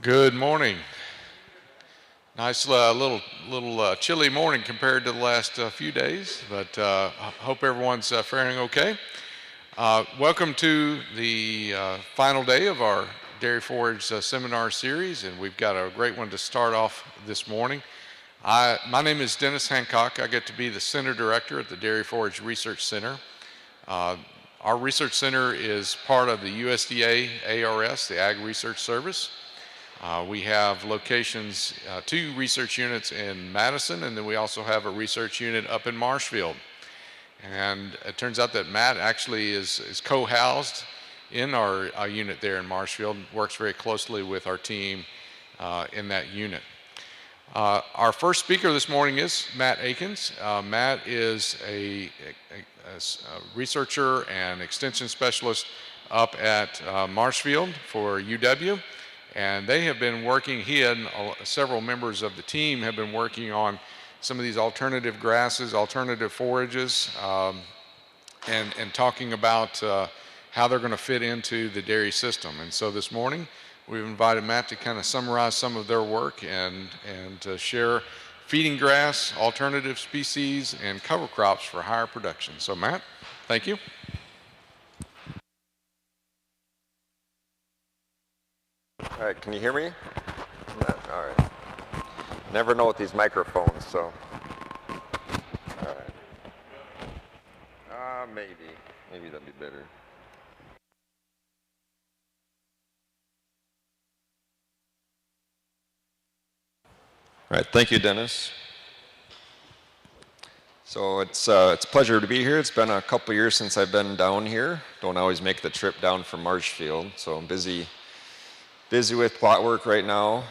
Good morning. Nice little chilly morning compared to the last few days, but I hope everyone's faring okay. Welcome to the final day of our Dairy Forage seminar series, and we've got a great one to start off this morning. My name is Dennis Hancock. I get to be the Center Director at the Dairy Forage Research Center. Our research center is part of the USDA ARS, the Ag Research Service. We have locations, 2 research units in Madison, and then we also have a research unit up in Marshfield. And it turns out that Matt actually is co-housed in our unit there in Marshfield, works very closely with our team in that unit. Our first speaker this morning is Matt Akins. Matt is a researcher and extension specialist up at Marshfield for UW. And they have been working, he and several members of the team have been working on some of these alternative grasses, alternative forages, and talking about how they're going to fit into the dairy system. And so this morning, we've invited Matt to kind of summarize some of their work and share feeding grass, alternative species, and cover crops for higher production. So Matt, thank you. All right, can you hear me? All right. Never know with these microphones, so. All right. Maybe that'd be better. All right, thank you, Dennis. So it's a pleasure to be here. It's been a couple years since I've been down here. Don't always make the trip down from Marshfield, so I'm busy with plot work right now,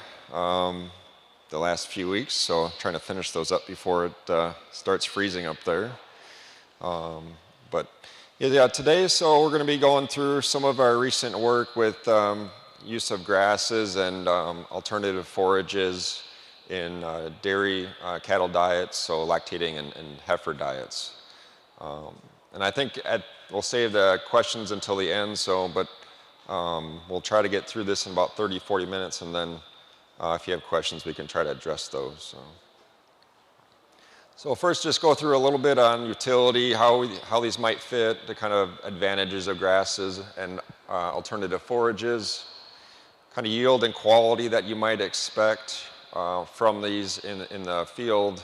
the last few weeks, so trying to finish those up before it starts freezing up there. But yeah, today, so we're going to be going through some of our recent work with use of grasses and alternative forages in dairy cattle diets, so lactating and heifer diets. And I think we'll save the questions until the end, but we'll try to get through this in about 30-40 minutes, and then if you have questions, we can try to address those. So first, just go through a little bit on utility, how these might fit, the kind of advantages of grasses and alternative forages, kind of yield and quality that you might expect from these in the field,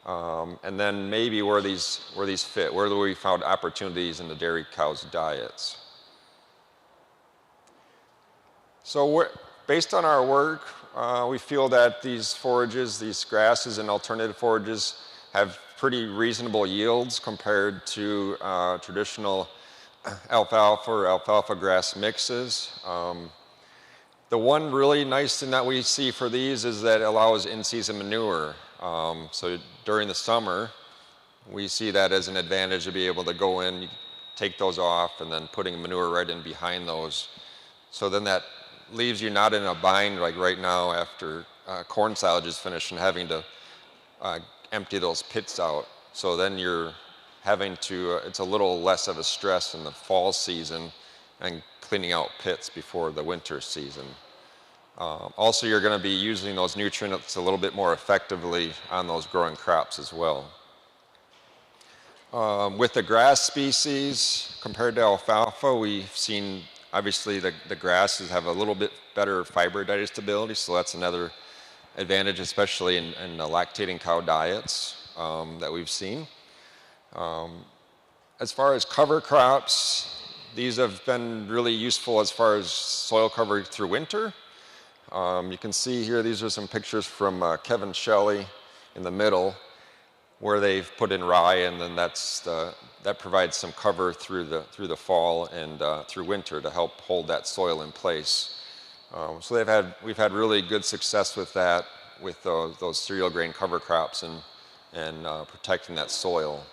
and then maybe where these fit, where we found opportunities in the dairy cows' diets. So based on our work, we feel that these forages, these grasses and alternative forages have pretty reasonable yields compared to traditional alfalfa or alfalfa grass mixes. The one really nice thing that we see for these is that it allows in-season manure. So during the summer, we see that as an advantage to be able to go in, take those off, and then putting manure right in behind those. So then that leaves you not in a bind like right now after corn silage is finished and having to empty those pits out. So then you're having to, it's a little less of a stress in the fall season and cleaning out pits before the winter season. Also, you're going to be using those nutrients a little bit more effectively on those growing crops as well. With the grass species, compared to alfalfa, we've seen obviously the grasses have a little bit better fiber digestibility, so that's another advantage, especially in the lactating cow diets that we've seen. As far as cover crops, these have been really useful as far as soil cover through winter. You can see here, these are some pictures from Kevin Shelley in the middle, where they've put in rye, and then that provides some cover through the fall and through winter to help hold that soil in place. So we've had really good success with that, with those cereal grain cover crops and protecting that soil.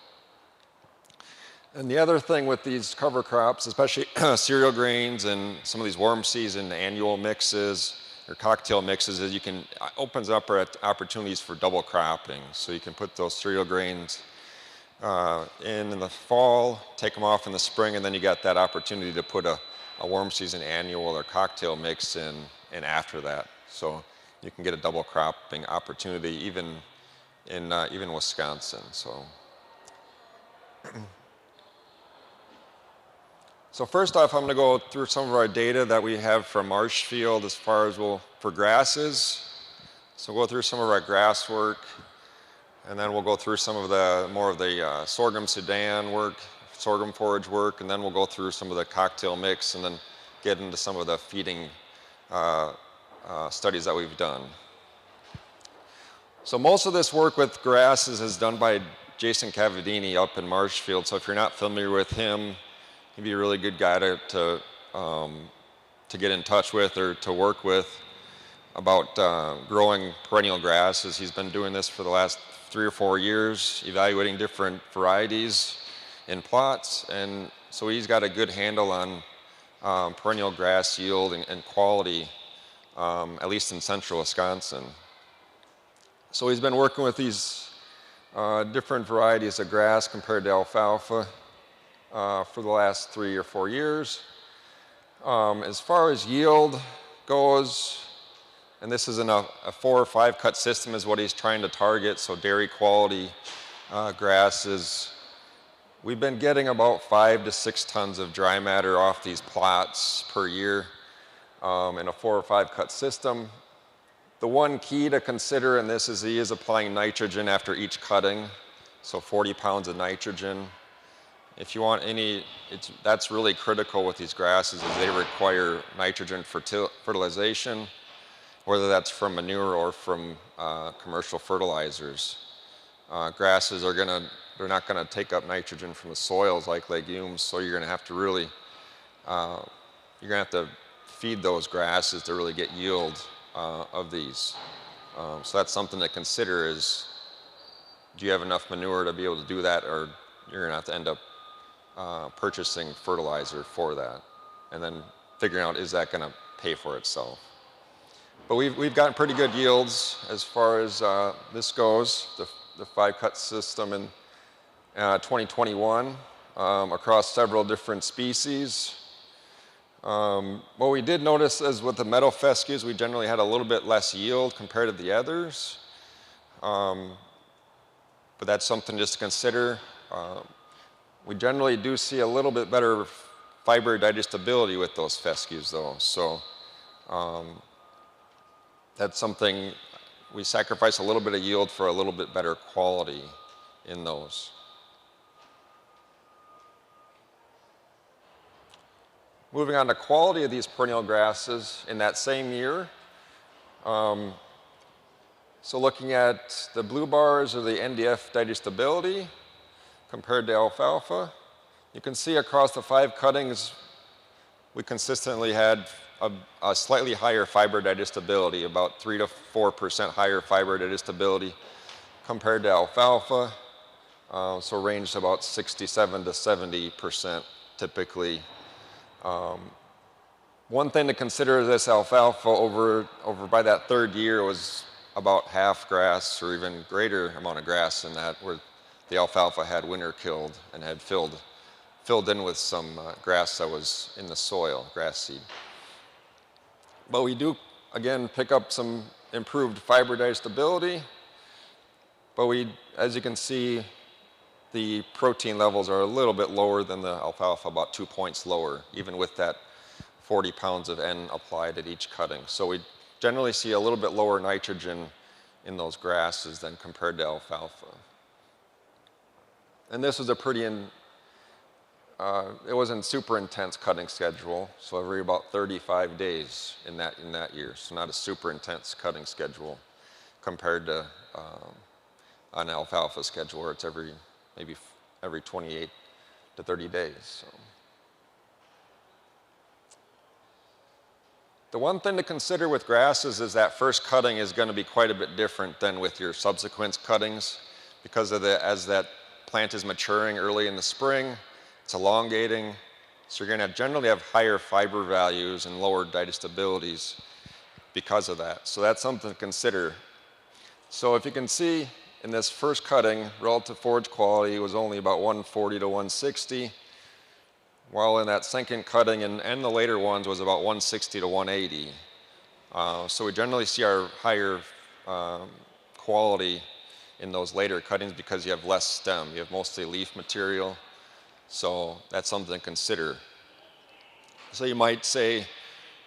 And the other thing with these cover crops, especially cereal grains and some of these warm season annual mixes or cocktail mixes, is opens up opportunities for double cropping. So you can put those cereal grains in the fall, take them off in the spring, and then you got that opportunity to put a warm season annual or cocktail mix in after that. So you can get a double cropping opportunity even in Wisconsin. So first off, I'm going to go through some of our data that we have from Marshfield as far as for grasses. So we'll go through some of our grass work, and then we'll go through some of the more of the sorghum Sudan work, sorghum forage work, and then we'll go through some of the cocktail mix, and then get into some of the feeding studies that we've done. So most of this work with grasses is done by Jason Cavadini up in Marshfield. So if you're not familiar with him, he'd be a really good guy to get in touch with or to work with about growing perennial grasses. He's been doing this for the last 3 or 4 years, evaluating different varieties in plots, and so he's got a good handle on perennial grass yield and quality, at least in central Wisconsin. So he's been working with these different varieties of grass compared to alfalfa for the last 3 or 4 years. As far as yield goes, and this is in a 4 or 5 cut system is what he's trying to target, so dairy quality grasses. We've been getting about 5 to 6 tons of dry matter off these plots per year in a 4 or 5 cut system. The one key to consider in this is he is applying nitrogen after each cutting, so 40 pounds of nitrogen. If you want that's really critical with these grasses, is they require nitrogen fertilization, whether that's from manure or from commercial fertilizers. Grasses they're not gonna take up nitrogen from the soils like legumes, so you're gonna have to really, feed those grasses to really get yield of these. So that's something to consider is, do you have enough manure to be able to do that, or you're gonna have to end up purchasing fertilizer for that, and then figuring out, is that gonna pay for itself? But we've gotten pretty good yields as far as this goes, the 5 cut system in 2021 across several different species. What we did notice is with the meadow fescues, we generally had a little bit less yield compared to the others. But that's something just to consider. We generally do see a little bit better fiber digestibility with those fescues though. So that's something, we sacrifice a little bit of yield for a little bit better quality in those. Moving on to quality of these perennial grasses in that same year. So looking at the blue bars are the NDF digestibility compared to alfalfa. You can see across the 5 cuttings, we consistently had a slightly higher fiber digestibility, about 3 to 4% higher fiber digestibility compared to alfalfa. So ranged about 67 to 70% typically. One thing to consider is this alfalfa over by that 3rd year was about half grass or even greater amount of grass in that, where the alfalfa had winter killed and had filled in with some grass that was in the soil, grass seed. But we do, again, pick up some improved fiber digestibility, but as you can see, the protein levels are a little bit lower than the alfalfa, about 2 points lower, even with that 40 pounds of N applied at each cutting. So we generally see a little bit lower nitrogen in those grasses than compared to alfalfa. And this was a pretty, it wasn't super intense cutting schedule, so every about 35 days in that year. So not a super intense cutting schedule compared to an alfalfa schedule where it's maybe every 28 to 30 days. So. The one thing to consider with grasses is that first cutting is going to be quite a bit different than with your subsequent cuttings, because as that plant is maturing early in the spring, it's elongating, so you're going to generally have higher fiber values and lower digestibilities because of that. So that's something to consider. So if you can see in this first cutting, relative forage quality was only about 140 to 160, while in that second cutting and the later ones was about 160 to 180. So we generally see our higher quality in those later cuttings because you have less stem. You have mostly leaf material. So that's something to consider. So you might say,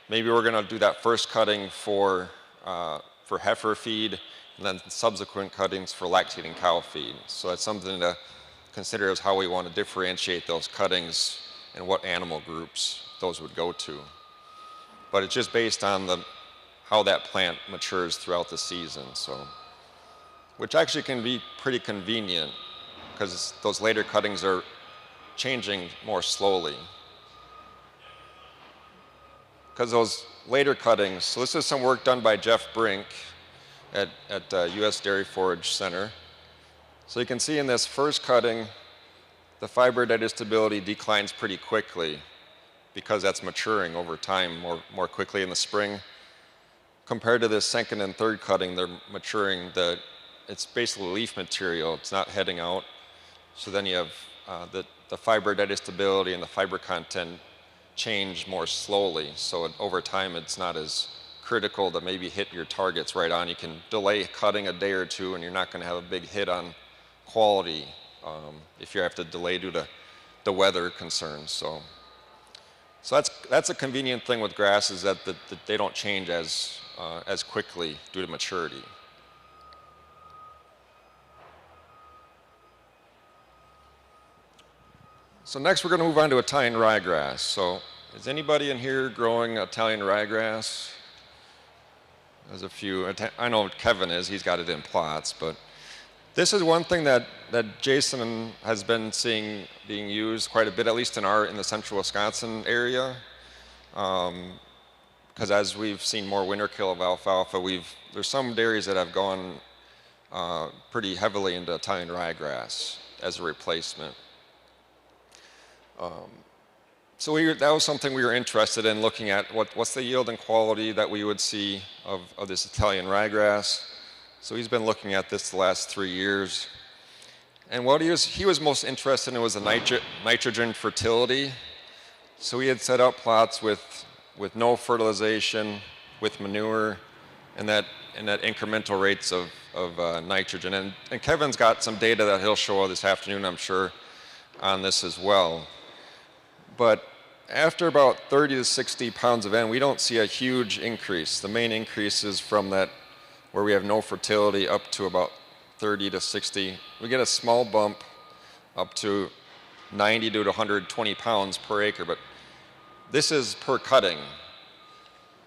maybe we're going to do that first cutting for heifer feed, and then subsequent cuttings for lactating cow feed. So that's something to consider as how we want to differentiate those cuttings and what animal groups those would go to. But it's just based on how that plant matures throughout the season. So, which actually can be pretty convenient because those later cuttings are changing more slowly. Because those later cuttings, so this is some work done by Jeff Brink at US Dairy Forage Center. So you can see in this first cutting, the fiber digestibility declines pretty quickly because that's maturing over time more quickly in the spring. Compared to this second and third cutting, they're maturing, it's basically leaf material, it's not heading out. So then you have the fiber digestibility and the fiber content change more slowly. So over time, it's not as critical to maybe hit your targets right on. You can delay cutting a day or two and you're not going to have a big hit on quality if you have to delay due to the weather concerns. So that's a convenient thing with grass is that they don't change as quickly due to maturity. So next we're going to move on to Italian ryegrass. So is anybody in here growing Italian ryegrass? There's a few. I know Kevin is. He's got it in plots. But this is one thing that Jason has been seeing being used quite a bit, at least in the central Wisconsin area. Because as we've seen more winter kill of alfalfa, there's some dairies that have gone pretty heavily into Italian ryegrass as a replacement. So that was something we were interested in, looking at what's the yield and quality that we would see of this Italian ryegrass. So he's been looking at this the last 3 years. And what he was most interested in was the nitrogen fertility. So he had set up plots with no fertilization, with manure, and that incremental rates of nitrogen. And Kevin's got some data that he'll show this afternoon, I'm sure, on this as well. But after about 30 to 60 pounds of N, we don't see a huge increase. The main increase is from that where we have no fertility up to about 30 to 60. We get a small bump up to 90 to 120 pounds per acre, but this is per cutting,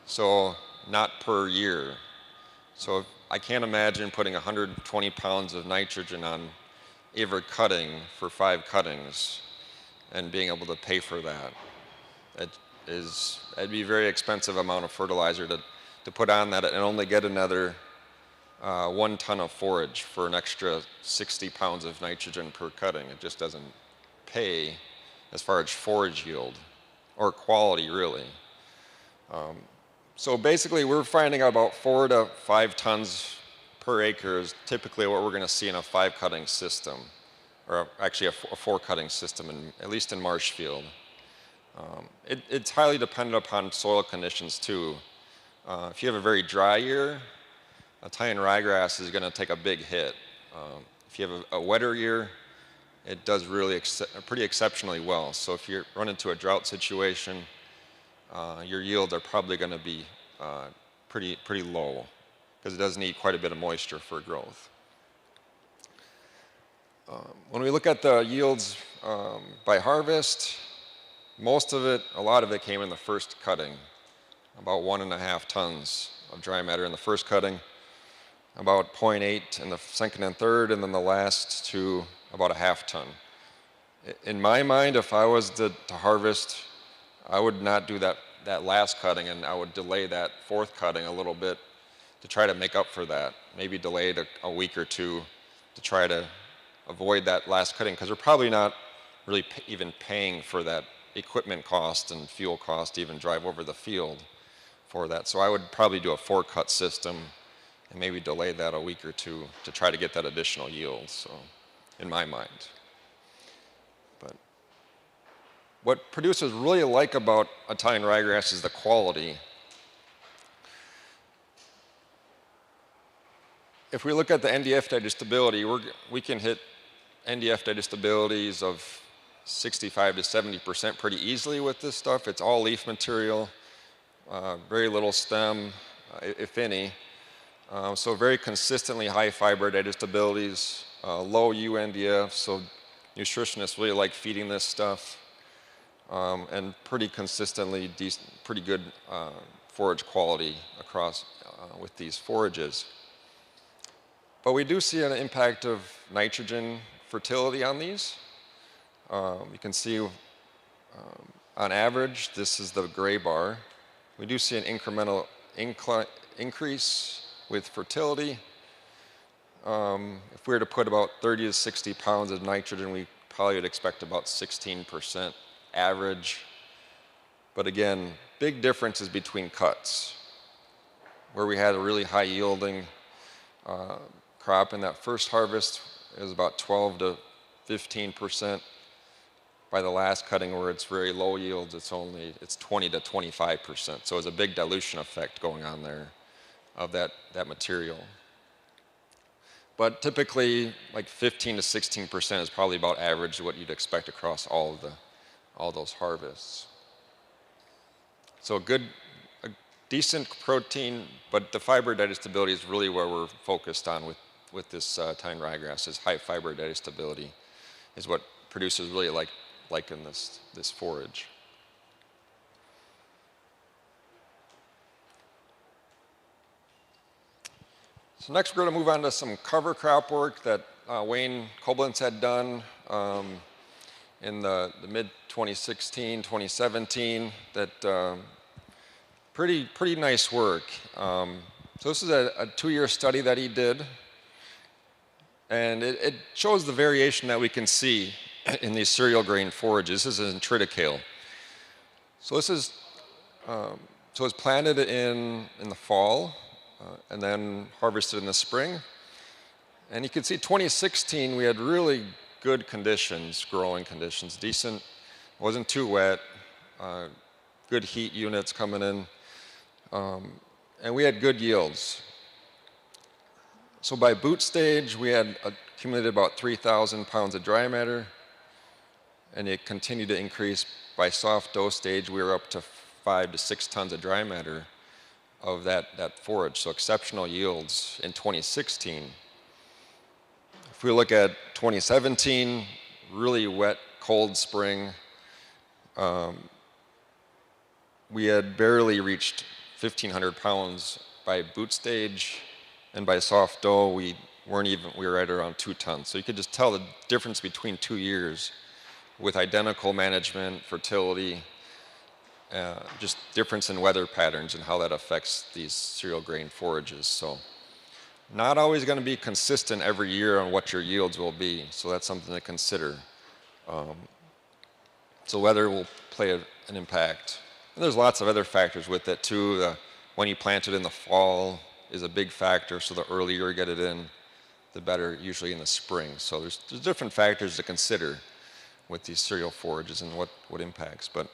so not per year. So I can't imagine putting 120 pounds of nitrogen on every cutting for 5 cuttings and being able to pay for that. It'd be a very expensive amount of fertilizer to put on that and only get another 1 ton of forage for an extra 60 pounds of nitrogen per cutting. It just doesn't pay as far as forage yield or quality, really. So basically, we're finding out about 4 to 5 tons per acre is typically what we're going to see in a 5-cutting system, or actually a 4-cutting system, at least in Marshfield. It's highly dependent upon soil conditions too. If you have a very dry year, Italian ryegrass is going to take a big hit. If you have a wetter year, it does really pretty exceptionally well. So if you run into a drought situation, your yields are probably going to be pretty low because it does need quite a bit of moisture for growth. When we look at the yields by harvest, a lot of it came in the first cutting, about 1.5 tons of dry matter in the first cutting, about 0.8 in the second and third, and then the last 2, about 0.5 ton. In my mind, if I was to harvest, I would not do that last cutting, and I would delay that 4th cutting a little bit to try to make up for that. Maybe delay it a week or 2 to try to avoid that last cutting, because we're probably not really even paying for that equipment cost and fuel cost to even drive over the field for that. So I would probably do a 4-cut system and maybe delay that a week or 2 to try to get that additional yield, so in my mind. But what producers really like about Italian ryegrass is the quality. if we look at the NDF digestibility, we can hit NDF digestibilities of 65 to 70% pretty easily with this stuff. It's all leaf material, very little stem, if any. So very consistently high fiber digestibilities, low UNDF, so nutritionists really like feeding this stuff, and pretty consistently pretty good forage quality across with these forages. But we do see an impact of nitrogen fertility on these. You can see on average, this is the gray bar. We do see an incremental increase with fertility. If we were to put about 30 to 60 pounds of nitrogen, we probably would expect about 16% average. But again, big differences between cuts. Where we had a really high yielding crop in that first harvest, it was about 12 to 15%. By the last cutting, where it's very low yields, it's 20 to 25%. So it's a big dilution effect going on there of that material. But typically, like 15 to 16% is probably about average what you'd expect across all those harvests. So a decent protein, but the fiber digestibility is really where we're focused on with this tine ryegrass. Is high fiber digestibility is what producers really like in this forage. So next we're going to move on to some cover crop work that Wayne Koblenz had done in the mid-2016, 2017. That pretty nice work. So this is a 2-year study that he did, and it shows the variation that we can see in these cereal grain forages. This is in triticale. So this is so it's planted in the fall and then harvested in the spring. And you can see 2016 we had really good conditions, growing conditions, decent, wasn't too wet, good heat units coming in, and we had good yields. So by boot stage we had accumulated about 3,000 pounds of dry matter, and it continued to increase. By soft dough stage, we were up to 5 to 6 tons of dry matter of that forage, so exceptional yields in 2016. If we look at 2017, really wet, cold spring, we had barely reached 1,500 pounds by boot stage, and by soft dough, we were right around 2 tons. So you could just tell the difference between 2 years with identical management, fertility, just difference in weather patterns and how that affects these cereal grain forages. So not always going to be consistent every year on what your yields will be, so that's something to consider. So weather will play an impact. And there's lots of other factors with it too. When you plant it in the fall is a big factor, so the earlier you get it in, the better, usually in the spring. So there's different factors to consider with these cereal forages and what impacts. But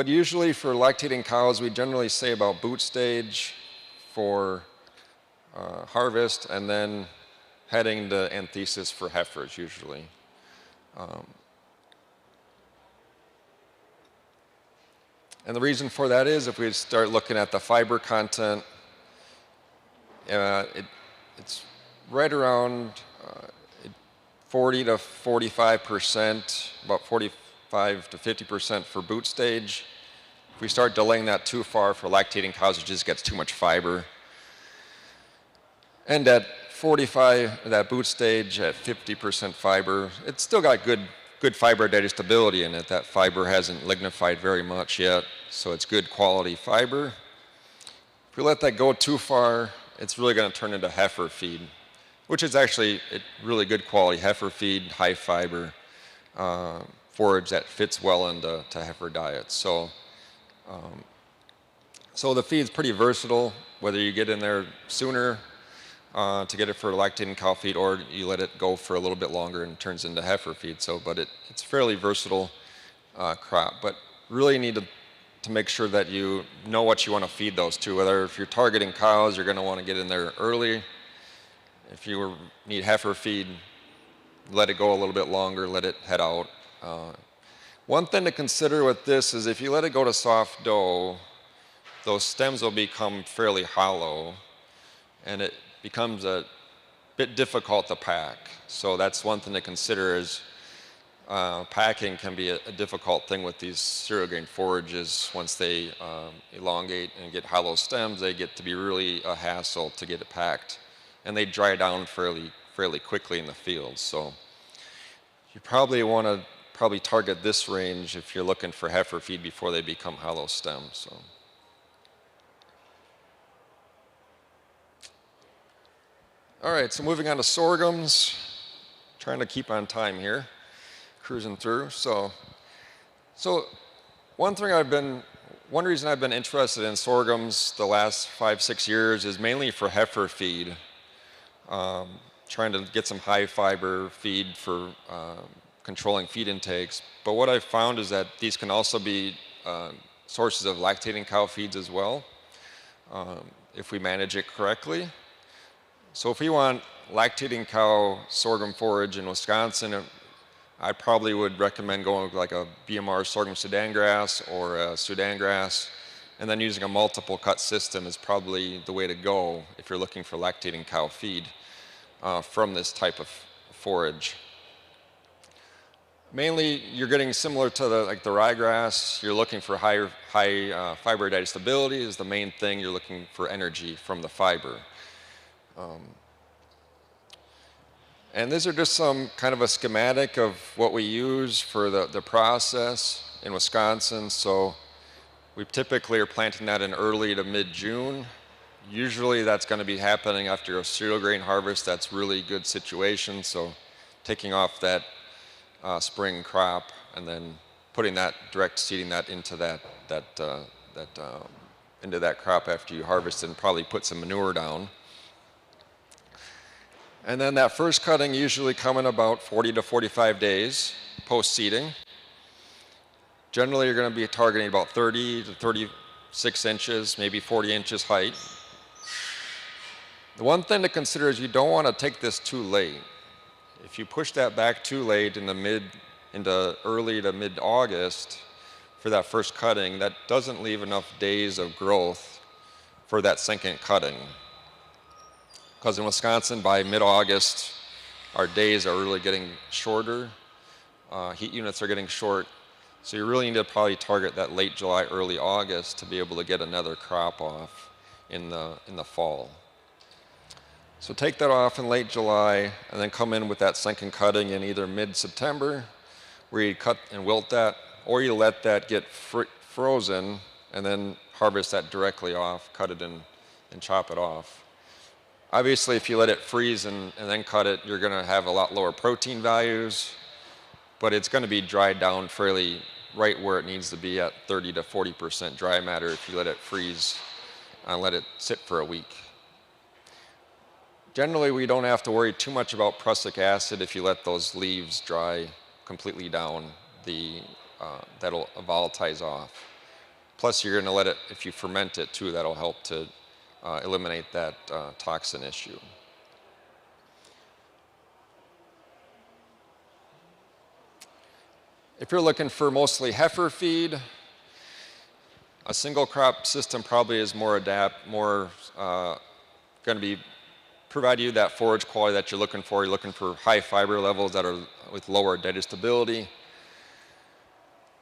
usually for lactating cows, we generally say about boot stage for harvest, and then heading to anthesis for heifers usually. And the reason for that is if we start looking at the fiber content, it's right around 40 to 45%, about 45 to 50% for boot stage. If we start delaying that too far for lactating cows, it just gets too much fiber. And at 45, that boot stage at 50% fiber, it's still got good fiber digestibility in it. That fiber hasn't lignified very much yet, so it's good quality fiber. If we let that go too far, it's really going to turn into heifer feed, which is actually a really good quality heifer feed, high fiber forage that fits well into heifer diets. So the feed's pretty versatile, whether you get in there sooner to get it for lactating cow feed, or you let it go for a little bit longer and it turns into heifer feed. But it's fairly versatile crop, but really need to to make sure that you know what you want to feed those to. Whether if you're targeting cows, you're going to want to get in there early. If you need heifer feed, let it go a little bit longer, let it head out. One thing to consider with this is if you let it go to soft dough, those stems will become fairly hollow, and it becomes a bit difficult to pack. So that's one thing to consider is packing can be a difficult thing with these cereal grain forages. Once they elongate and get hollow stems, they get to be really a hassle to get it packed. And they dry down fairly quickly in the field. So you probably want to target this range if you're looking for heifer feed before they become hollow stems. So. All right, so moving on to sorghums. Trying to keep on time here, cruising through. So one reason I've been interested in sorghums the last 5-6 years is mainly for heifer feed. Trying to get some high fiber feed for controlling feed intakes. But what I've found is that these can also be sources of lactating cow feeds as well, if we manage it correctly. So if we want lactating cow sorghum forage in Wisconsin, I probably would recommend going with like a BMR sorghum Sudan grass or a Sudan grass, and then using a multiple cut system is probably the way to go if you're looking for lactating cow feed from this type of forage. Mainly, you're getting similar to the ryegrass. You're looking for high fiber digestibility is the main thing. You're looking for energy from the fiber. And these are just some kind of a schematic of what we use for the process in Wisconsin. So we typically are planting that in early to mid-June. Usually that's going to be happening after a cereal grain harvest. That's really good situation. So taking off that spring crop and then putting that, direct seeding that into into that crop after you harvest and probably put some manure down. And then that first cutting usually coming about 40 to 45 days post-seeding. Generally, you're going to be targeting about 30 to 36 inches, maybe 40 inches height. The one thing to consider is you don't want to take this too late. If you push that back too late into early to mid-August for that first cutting, that doesn't leave enough days of growth for that second cutting. Because in Wisconsin, by mid-August, our days are really getting shorter. Heat units are getting short. So you really need to probably target that late July, early August to be able to get another crop off in the fall. So take that off in late July and then come in with that second cutting in either mid-September where you cut and wilt that, or you let that get frozen and then harvest that directly off, cut it and chop it off. Obviously, if you let it freeze and then cut it, you're going to have a lot lower protein values, but it's going to be dried down fairly right where it needs to be at 30 to 40% dry matter if you let it freeze and let it sit for a week. Generally, we don't have to worry too much about prussic acid if you let those leaves dry completely down. That'll volatilize off. Plus, you're going to let it, if you ferment it too, that'll help to eliminate that toxin issue. If you're looking for mostly heifer feed, a single crop system probably is more going to be provide you that forage quality that you're looking for. You're looking for high fiber levels that are with lower digestibility.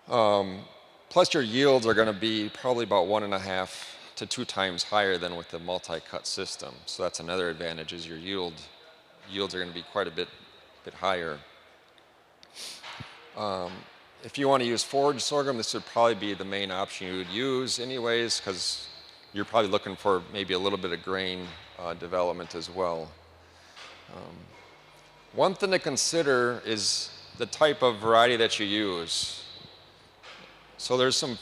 Plus your yields are going to be probably about 1.5 to 2 times higher than with the multi-cut system. So that's another advantage is your yields are going to be quite a bit higher. If you want to use forage sorghum, this would probably be the main option you would use anyways, because you're probably looking for maybe a little bit of grain development as well. One thing to consider is the type of variety that you use. So there's some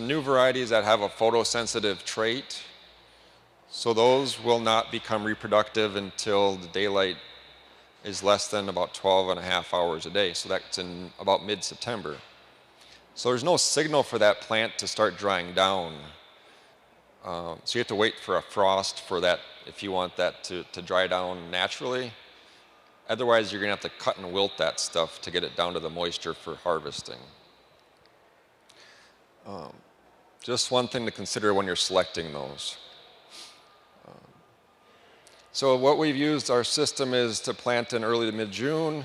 new varieties that have a photosensitive trait. So those will not become reproductive until the daylight is less than about 12.5 hours a day. So that's in about mid-September. So there's no signal for that plant to start drying down. So you have to wait for a frost for that if you want that to dry down naturally. Otherwise, you're going to have to cut and wilt that stuff to get it down to the moisture for harvesting. Just one thing to consider when you're selecting those. So what we've used, our system is to plant in early to mid-June.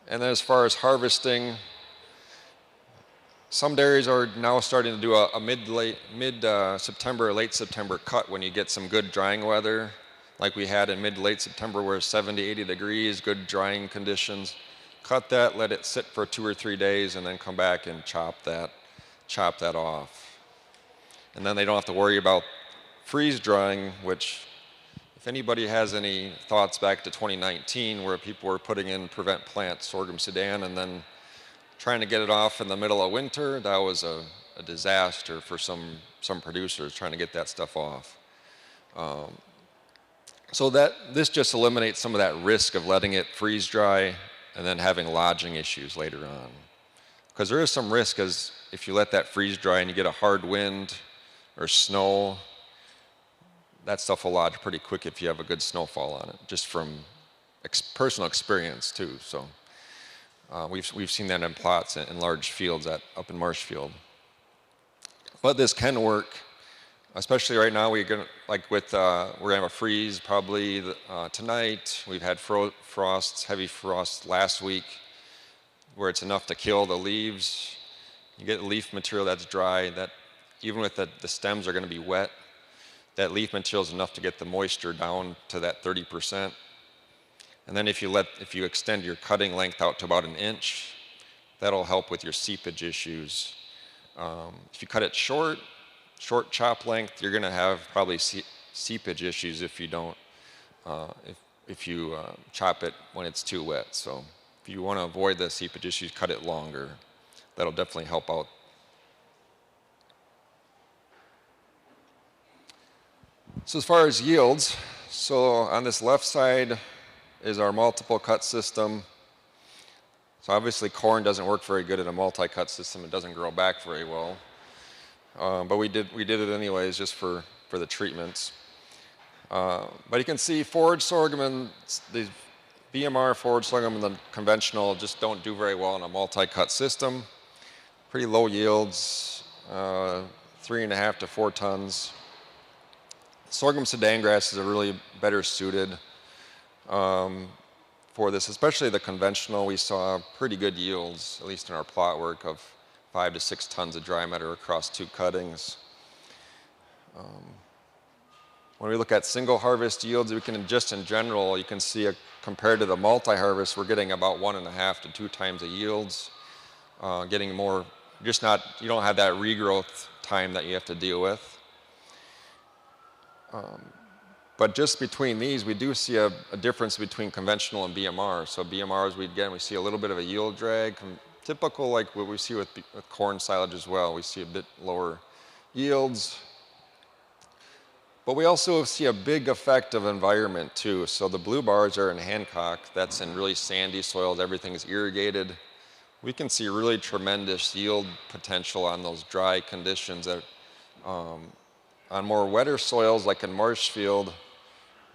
And then as far as harvesting, some dairies are now starting to do a mid-September, late September cut when you get some good drying weather, like we had in mid-late September where it's 70, 80 degrees, good drying conditions. Cut that, let it sit for 2 or 3 days, and then come back and chop that off. And then they don't have to worry about freeze drying, which if anybody has any thoughts back to 2019 where people were putting in prevent plant sorghum Sudan and then trying to get it off in the middle of winter, that was a disaster for some producers trying to get that stuff off. So this just eliminates some of that risk of letting it freeze dry and then having lodging issues later on. Because there is some risk as if you let that freeze dry and you get a hard wind or snow, that stuff will lodge pretty quick if you have a good snowfall on it, just from personal experience too. So we've seen that in plots in large fields up in Marshfield. But this can work, especially right now. We're gonna have a freeze probably tonight. We've had heavy frost last week, where it's enough to kill the leaves. You get leaf material that's dry. That even with the stems are going to be wet. That leaf material is enough to get the moisture down to that 30%. And then if you extend your cutting length out to about 1 inch, that'll help with your seepage issues. If you cut it short chop length, you're going to have probably seepage issues if you don't, if you chop it when it's too wet. So if you want to avoid the seepage issues, cut it longer. That'll definitely help out. So as far as yields, so on this left side is our multiple cut system. So obviously corn doesn't work very good in a multi-cut system. It doesn't grow back very well. But we did it anyways just for the treatments. But you can see forage sorghum and the BMR forage sorghum and the conventional just don't do very well in a multi-cut system. Pretty low yields, 3.5 to 4 tons. Sorghum Sudan grasses are really better suited for this, especially the conventional. We saw pretty good yields, at least in our plot work, of 5 to 6 tons of dry matter across 2 cuttings. When we look at single harvest yields, we can just in general, you can see compared to the multi-harvest, we're getting about 1.5 to 2 times the yields. Getting more, you don't have that regrowth time that you have to deal with. But just between these, we do see a difference between conventional and BMR. So BMRs, we see a little bit of a yield drag, typical like what we see with corn silage as well. We see a bit lower yields. But we also see a big effect of environment too. So the blue bars are in Hancock. That's in really sandy soils. Everything's irrigated. We can see really tremendous yield potential on those dry conditions. That, on more wetter soils, like in Marshfield,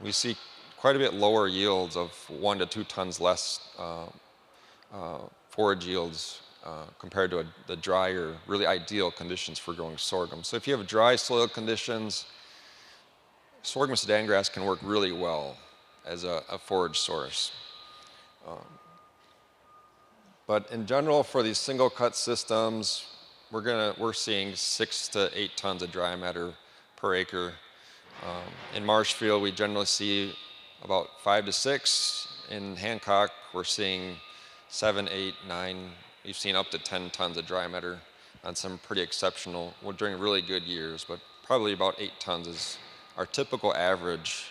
we see quite a bit lower yields of 1 to 2 tons less forage yields compared to the drier, really ideal conditions for growing sorghum. So if you have dry soil conditions, sorghum Sudan grass can work really well as a forage source. But in general, for these single cut systems, we're seeing 6 to 8 tons of dry matter per acre. In Marshfield, we generally see about 5 to 6. In Hancock, we're seeing 7, 8, 9. We've seen up to 10 tons of dry matter on some pretty exceptional, during really good years, but probably about 8 tons is our typical average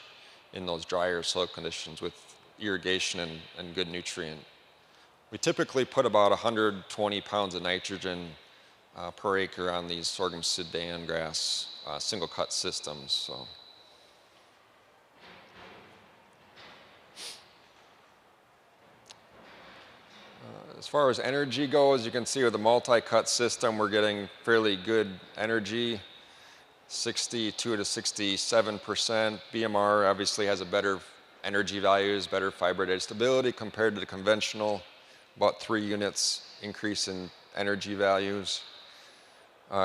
in those drier soil conditions with irrigation and good nutrient. We typically put about 120 pounds of nitrogen per acre on these sorghum Sudan grass single cut systems. So. As far as energy goes, you can see with the multi-cut system, we're getting fairly good energy, 62 to 67%. BMR obviously has a better energy values, better fiber day stability compared to the conventional, about 3 units increase in energy values.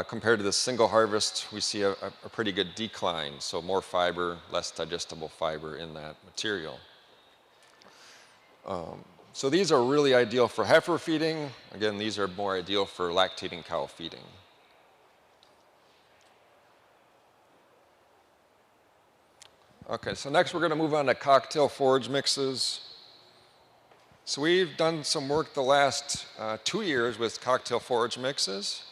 Compared to the single harvest, we see a pretty good decline, so more fiber, less digestible fiber in that material. So these are really ideal for heifer feeding. Again, these are more ideal for lactating cow feeding. Okay, so next we're going to move on to cocktail forage mixes. So we've done some work the last 2 years with cocktail forage mixes.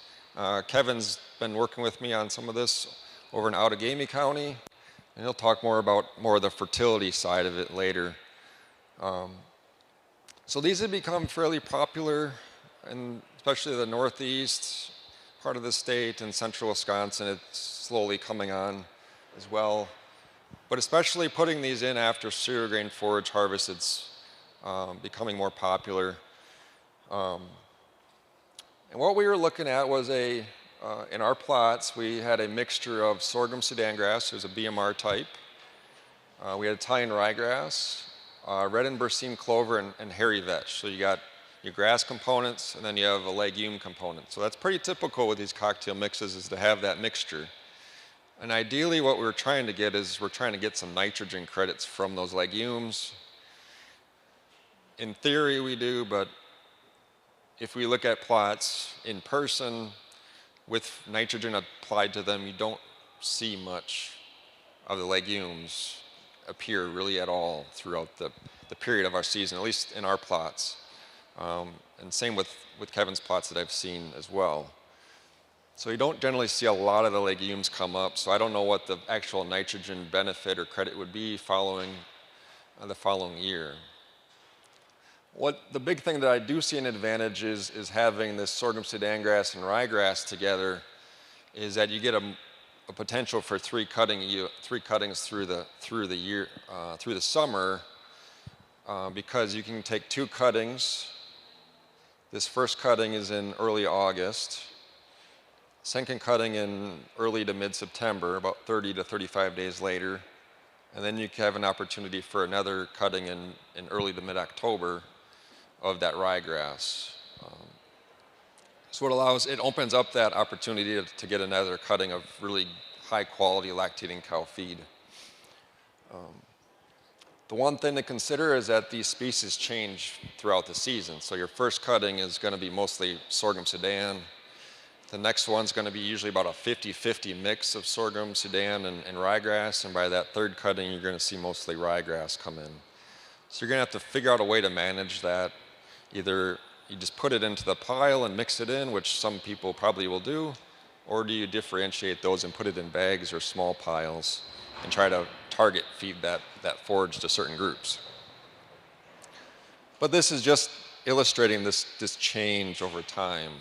Kevin's been working with me on some of this over in Outagamie County, and he'll talk more about more of the fertility side of it later. So these have become fairly popular, and especially the northeast part of the state and central Wisconsin. It's slowly coming on as well. But especially putting these in after cereal grain forage harvest, it's becoming more popular. And what we were looking at was in our plots, we had a mixture of sorghum Sudan grass, there's a BMR type. We had Italian ryegrass, red and berseem clover, and hairy vetch. So you got your grass components, and then you have a legume component. So that's pretty typical with these cocktail mixes, is to have that mixture. And ideally what we're trying to get is we're trying to get some nitrogen credits from those legumes. In theory we do, but if we look at plots in person with nitrogen applied to them, you don't see much of the legumes appear really at all throughout the period of our season, at least in our plots. And same with Kevin's plots that I've seen as well. So you don't generally see a lot of the legumes come up, so I don't know what the actual nitrogen benefit or credit would be following the following year. What the big thing that I do see an advantage is having this sorghum Sudan grass and ryegrass together, is that you get a potential for three cuttings through the year, through the summer, because you can take 2 cuttings. This first cutting is in early August. Second cutting in early to mid-September, about 30 to 35 days later. And then you have an opportunity for another cutting in early to mid-October of that ryegrass. So it opens up that opportunity to get another cutting of really high quality lactating cow feed. The one thing to consider is that these species change throughout the season. So your first cutting is going to be mostly sorghum Sudan. The next one's going to be usually about a 50-50 mix of sorghum Sudan and ryegrass, and by that third cutting you're going to see mostly ryegrass come in. So you're going to have to figure out a way to manage that. Either you just put it into the pile and mix it in, which some people probably will do, or do you differentiate those and put it in bags or small piles and try to target feed that forage to certain groups. But this is just illustrating this change over time.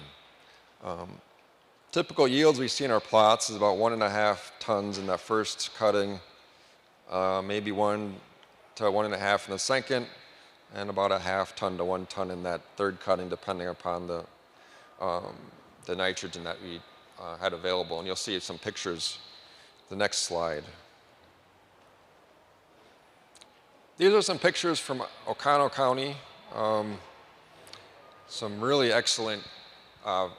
Typical yields we see in our plots is about 1.5 tons in that first cutting, maybe 1 to 1.5 in the second, and about 0.5 ton to 1 ton in that third cutting, depending upon the nitrogen that we had available. And you'll see some pictures the next slide. These are some pictures from Oconto County. Some really excellent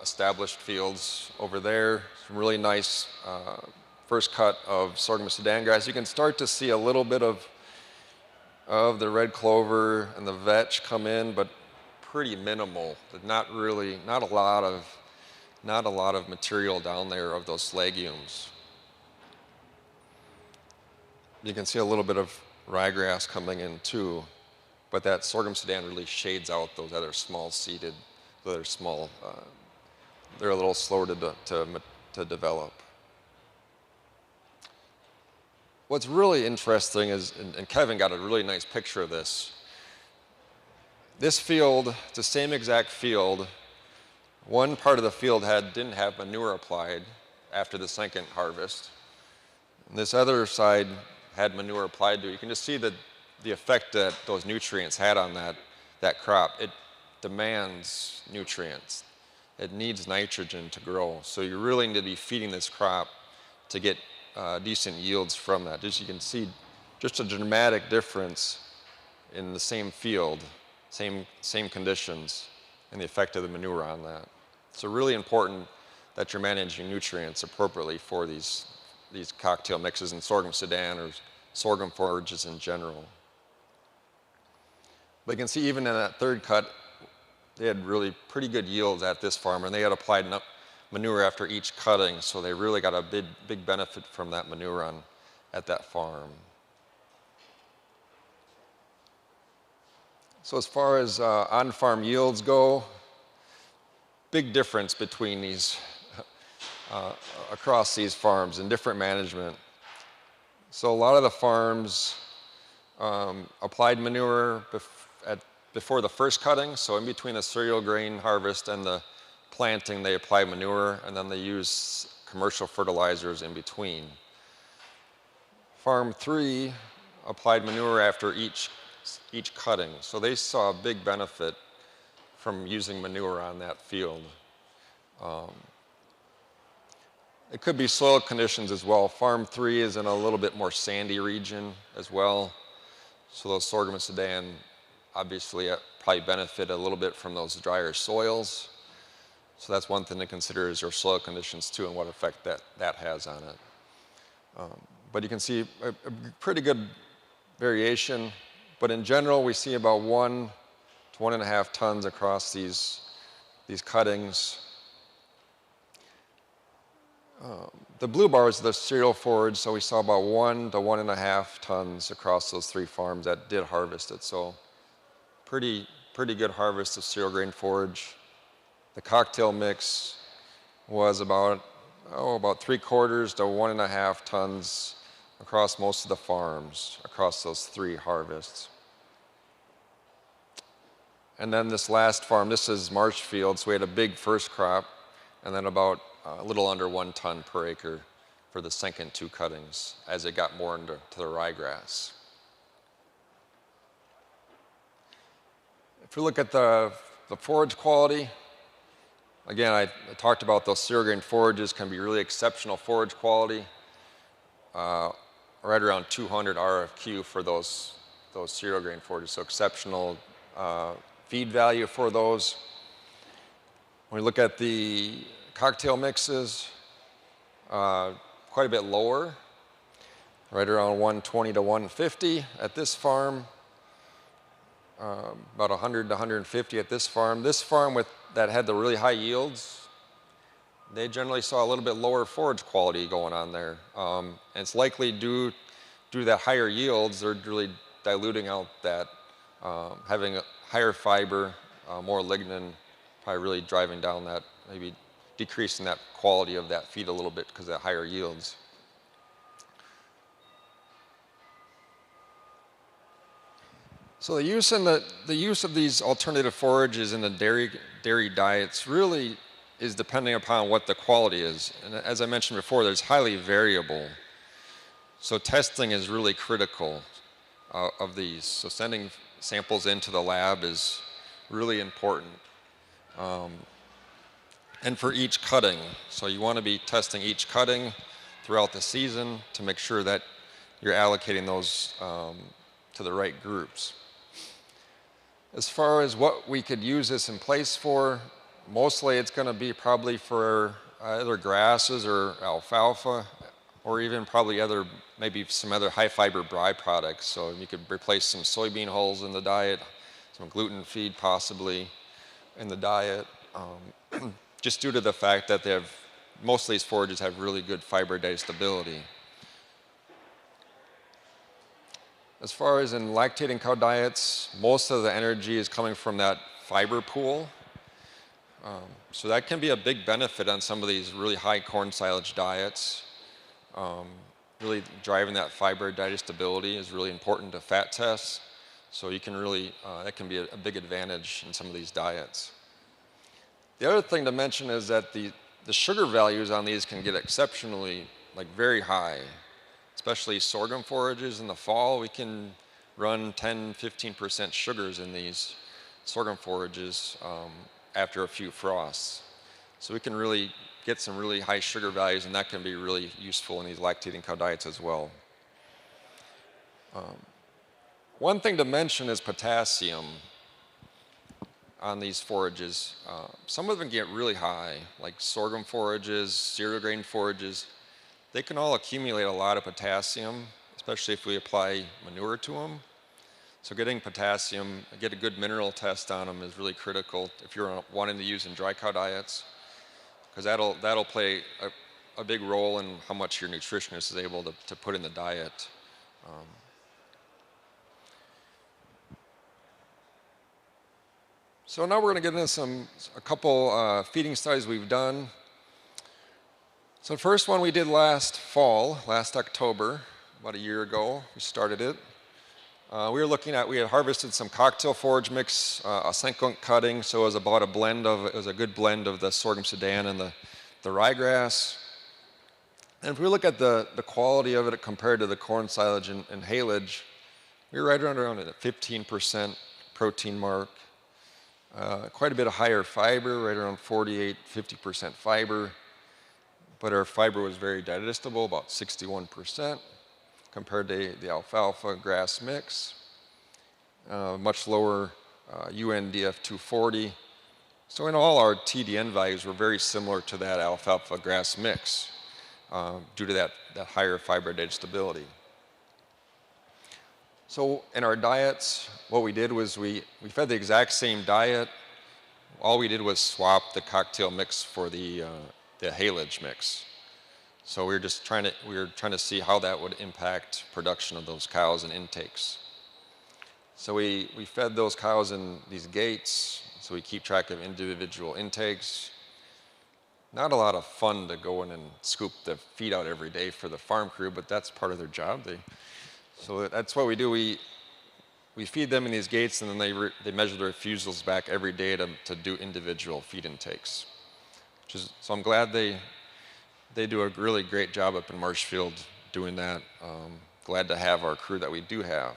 established fields over there. Some really nice first cut of sorghum Sudan grass. You can start to see a little bit of the red clover and the vetch come in, but pretty minimal. Not a lot of material down there of those legumes. You can see a little bit of ryegrass coming in too, but that sorghum Sudan really shades out those other small seeded, they're a little slower to develop. What's really interesting is, and Kevin got a really nice picture of this. This field, it's the same exact field. One part of the field didn't have manure applied after the second harvest. And this other side had manure applied to it. You can just see the effect that those nutrients had on that crop. demands nutrients. It needs nitrogen to grow. So you really need to be feeding this crop to get decent yields from that. As you can see, just a dramatic difference in the same field, same conditions, and the effect of the manure on that. So really important that you're managing nutrients appropriately for these cocktail mixes in sorghum sudan or sorghum forages in general. But you can see even in that third cut, they had really pretty good yields at this farm, and they had applied manure after each cutting, so they really got a big benefit from that manure at that farm. So as far as on-farm yields go, big difference between these across these farms and different management. So a lot of the farms applied manure before the first cutting, so in between the cereal grain harvest and the planting, they apply manure, and then they use commercial fertilizers in between. Farm 3 applied manure after each cutting, so they saw a big benefit from using manure on that field. It could be soil conditions as well. Farm 3 is in a little bit more sandy region as well, so those sorghum and sudan obviously probably benefit a little bit from those drier soils. So that's one thing to consider is your soil conditions too and what effect that has on it. But you can see a pretty good variation. But in general, we see about 1 to 1.5 tons across these cuttings. The blue bar is the cereal forage, so we saw about 1 to 1.5 tons across those 3 farms that did harvest it. So pretty good harvest of cereal grain forage. The cocktail mix was about 3/4 to 1.5 tons across most of the farms, across those 3 harvests. And then this last farm, this is Marshfield, so we had a big first crop, and then about a little under 1 ton per acre for the second 2 cuttings as it got more into the ryegrass. If we look at the forage quality, again, I talked about those cereal grain forages can be really exceptional forage quality, right around 200 RFQ for those cereal grain forages, so exceptional feed value for those. When we look at the cocktail mixes, quite a bit lower, right around 120 to 150 at this farm, about 100 to 150 at this farm. This farm that had the really high yields, they generally saw a little bit lower forage quality going on there. And it's likely due to that higher yields, they're really diluting out that, having a higher fiber, more lignin, probably really driving down that, maybe decreasing that quality of that feed a little bit because of the higher yields. So the use of these alternative forages in the dairy diets really is depending upon what the quality is. And as I mentioned before, there's highly variable. So testing is really critical of these. So sending samples into the lab is really important. And for each cutting. So you want to be testing each cutting throughout the season to make sure that you're allocating those to the right groups. As far as what we could use this in place for, mostly it's going to be probably for either grasses or alfalfa, or even probably maybe some other high fiber byproducts. So you could replace some soybean hulls in the diet, some gluten feed possibly in the diet, just due to the fact that most of these forages have really good fiber digestibility. As far as in lactating cow diets, most of the energy is coming from that fiber pool. So that can be a big benefit on some of these really high corn silage diets. Really driving that fiber digestibility is really important to fat tests. So you can really, that can be a big advantage in some of these diets. The other thing to mention is that the sugar values on these can get exceptionally, very high. Especially sorghum forages in the fall, we can run 10, 15% sugars in these. sorghum forages after a few frosts. So we can really get some really high sugar values, and that can be really useful in these lactating cow diets as well. One thing to mention is potassium on these forages. Some of them get really high, like sorghum forages, cereal grain forages. They can all accumulate a lot of potassium, especially if we apply manure to them. So getting potassium, get a good mineral test on them is really critical if you're wanting to use in dry cow diets, because that'll play a big role in how much your nutritionist is able to put in the diet. So now we're going to get into a couple feeding studies we've done. So the first one we did last fall, last October, about a year ago, we started it. We had harvested some cocktail forage mix, a skunk cutting, so it was about it was a good blend of the sorghum Sudan and the ryegrass. And if we look at the quality of it compared to the corn silage and haylage, we were right around at a 15% protein mark. Quite a bit of higher fiber, right around 48-50% fiber, but our fiber was very digestible, about 61% compared to the alfalfa grass mix. Much lower UNDF 240. So in all, our TDN values were very similar to that alfalfa grass mix due to that higher fiber digestibility. So in our diets, what we did was we fed the exact same diet. All we did was swap the cocktail mix for the haylage mix. So we were trying to see how that would impact production of those cows and intakes. So we fed those cows in these gates, so we keep track of individual intakes. Not a lot of fun to go in and scoop the feed out every day for the farm crew, but that's part of their job. So that's what we do. We feed them in these gates, and then they measure their refusals back every day to do individual feed intakes. So I'm glad they do a really great job up in Marshfield doing that. Glad to have our crew that we do have.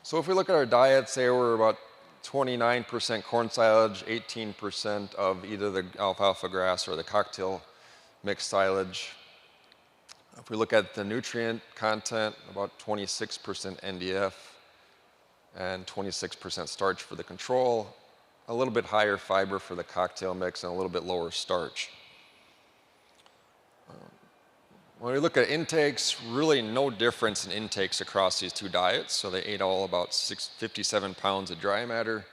So if we look at our diets, they were about 29% corn silage, 18% of either the alfalfa grass or the cocktail mixed silage. If we look at the nutrient content, about 26% NDF and 26% starch for the control, a little bit higher fiber for the cocktail mix and a little bit lower starch. When we look at intakes, really no difference in intakes across these two diets. So they ate all about 57 pounds of dry matter.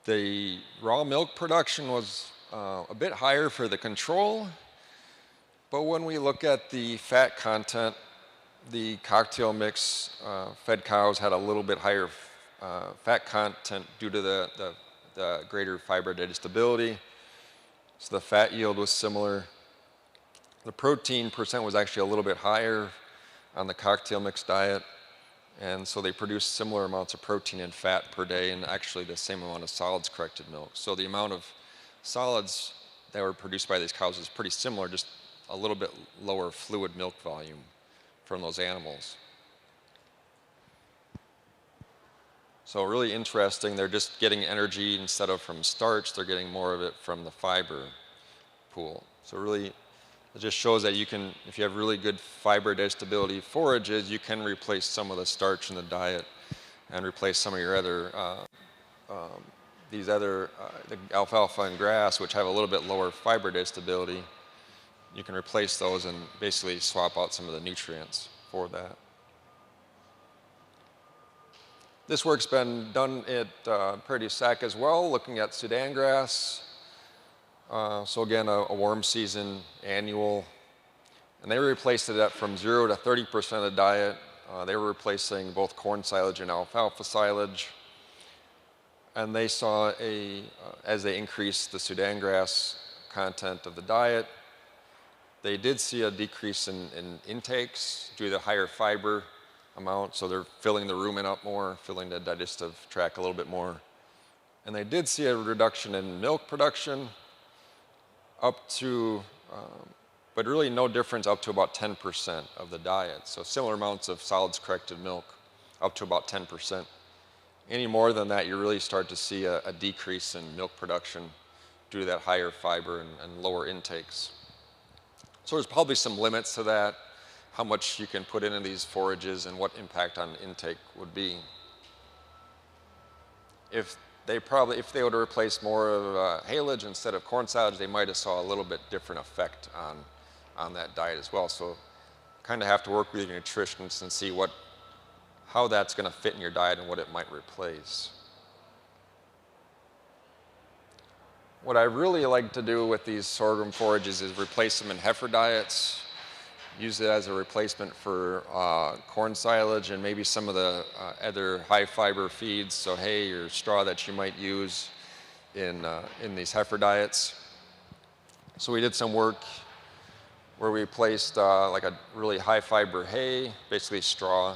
The raw milk production was a bit higher for the control. But when we look at the fat content, the cocktail mix fed cows had a little bit higher fat content due to the greater fiber digestibility. So the fat yield was similar. The protein percent was actually a little bit higher on the cocktail mix diet. And so they produced similar amounts of protein and fat per day and actually the same amount of solids corrected milk. So the amount of solids that were produced by these cows is pretty similar, just a little bit lower fluid milk volume from those animals. So really interesting, they're just getting energy instead of from starch, they're getting more of it from the fiber pool. So really, it just shows that you can, if you have really good fiber digestibility forages, you can replace some of the starch in the diet and replace some of your other, the alfalfa and grass, which have a little bit lower fiber digestibility. You can replace those and basically swap out some of the nutrients for that. This work's been done at Prairie du Sac as well, looking at Sudan grass. So again, a warm season annual. And they replaced it from 0 to 30% of the diet. They were replacing both corn silage and alfalfa silage. And they saw as they increased the Sudan grass content of the diet, they did see a decrease in intakes due to the higher fiber amount, so they're filling the rumen up more, filling the digestive tract a little bit more. And they did see a reduction in milk production up to, but really no difference up to about 10% of the diet. So similar amounts of solids corrected milk up to about 10%. Any more than that, you really start to see a decrease in milk production due to that higher fiber and lower intakes. So there's probably some limits to that, how much you can put into these forages and what impact on intake would be. If they were to replace more of haylage instead of corn silage, they might have saw a little bit different effect on that diet as well. So kind of have to work with your nutritionists and see how that's going to fit in your diet and what it might replace. What I really like to do with these sorghum forages is replace them in heifer diets, use it as a replacement for corn silage and maybe some of the other high fiber feeds, so hay or straw that you might use in these heifer diets. So we did some work where we placed like a really high fiber hay, basically straw,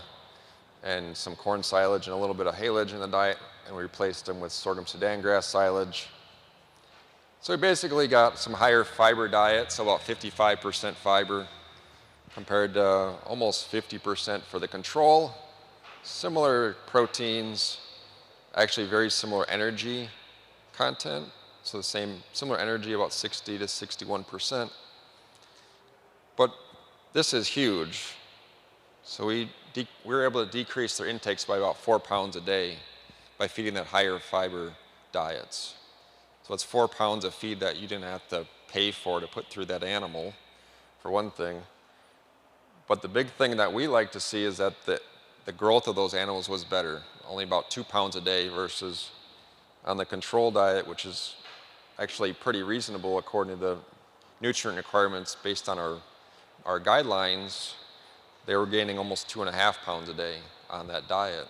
and some corn silage and a little bit of haylage in the diet, and we replaced them with sorghum Sudan grass silage. So we basically got some higher fiber diet, so about 55% fiber compared to almost 50% for the control. Similar proteins, actually very similar energy content, so similar energy, about 60 to 61%. But this is huge. So we were able to decrease their intakes by about 4 pounds a day by feeding that higher fiber diets. So it's 4 pounds of feed that you didn't have to pay for to put through that animal, for one thing. But the big thing that we like to see is that the growth of those animals was better, only about 2 pounds a day versus on the control diet, which is actually pretty reasonable according to the nutrient requirements based on our guidelines. They were gaining almost 2.5 pounds a day on that diet.